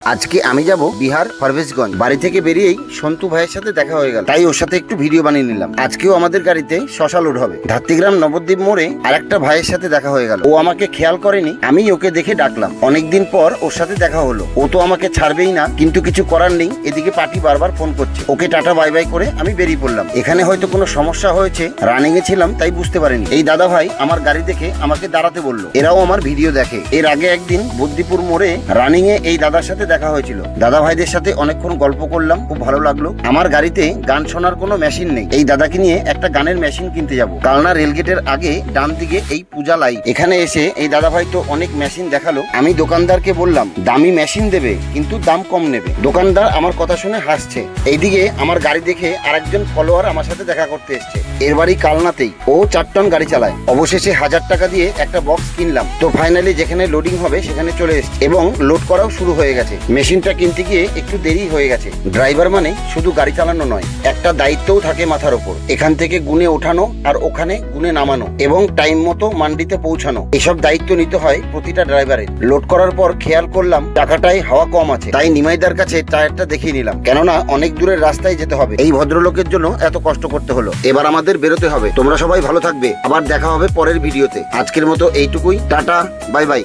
আজকে আমি যাব বিহার ফারবেশগঞ্জ। বাড়ি থেকে বেরিয়েই সন্তু ভাইয়ের সাথে দেখা হয়ে গেল, তাই ওর সাথে একটু ভিডিও বানিয়ে নিলাম। আজকেও আমাদের গাড়িতে শশা লোড হবে। ধাত্রীগ্রাম নবদ্বীপ মোড়ে আরেকটা ভাইয়ের সাথে দেখা হয়ে গেল। ও আমাকে খেয়াল করেনি, আমি ওকে দেখে ডাকলাম। অনেকদিন পর ওর সাথে দেখা হলো। ও তো আমাকে ছাড়বেই না, কিন্তু কিছু করার নেই। এদিকে পার্টি বারবার ফোন করছে। ওকে টাটা বাই বাই করে আমি বেরিয়ে পড়লাম। এখানে হয়তো কোনো সমস্যা হয়েছে, রানিং এ ছিলাম তাই বুঝতে পারিনি। এই দাদা ভাই আমার গাড়ি দেখে আমাকে দাঁড়াতে বললো। এরাও আমার ভিডিও দেখে। এর আগে একদিন বুদ্ধিপুর মোড়ে রানিং এ এই দাদার সাথে দেখা হয়েছিল। দাদা ভাইদের সাথে অনেকক্ষণ গল্প করলাম, খুব ভালো লাগলো। আমার গাড়িতে গান শোনার কোনো মেশিন নেই। এই দাদাকে নিয়ে একটা গানের মেশিন কিনতে যাব। কালনা রেলগেটের আগে ডান দিকে এই পূজা লাইট। এখানে এসে এই দাদা ভাই তো অনেক মেশিন দেখালো। আমি দোকানদারকে বললাম দামি মেশিন দেবে, কিন্তু দাম কম নেবে। দোকানদার আমার কথা শুনে হাসছে। এইদিকে আমার গাড়ি দেখে আরেকজন ফলোয়ার আমার সাথে দেখা করতে এসছে। এর বাড়ি কালনাতেই। ও 4 টন গাড়ি চালায়। অবশেষে 1000 টাকা দিয়ে একটা বক্স কিনলাম। তো ফাইনালি যেখানে লোডিং হবে সেখানে চলে এসছে এবং লোড করাও শুরু হয়ে গেছে। মেশিনটা কিনতে গিয়ে একটু দেরি হয়ে গেছে। ড্রাইভার মানে শুধু গাড়ি চালানো নয়, একটা দায়িত্বও থাকে মাথার ওপর। এখান থেকে গুনে ওঠানো আর ওখানে গুনে নামানো এবং টাইম মতো মান্ডিতে পৌঁছানো, এসব দায়িত্ব নিতে হয় প্রতিটা ড্রাইভারের। লোড করার পর খেয়াল করলাম টাকাটায় হাওয়া কম আছে, তাই নিমাইদার কাছে টায়ারটা দেখিয়ে নিলাম। কেননা অনেক দূরের রাস্তায় যেতে হবে। এই ভদ্রলোকের জন্য এত কষ্ট করতে হলো। এবার আমাদের বেরোতে হবে। তোমরা সবাই ভালো থাকবে। আবার দেখা হবে পরের ভিডিওতে। আজকের মতো এইটুকুই। Tata bye bye.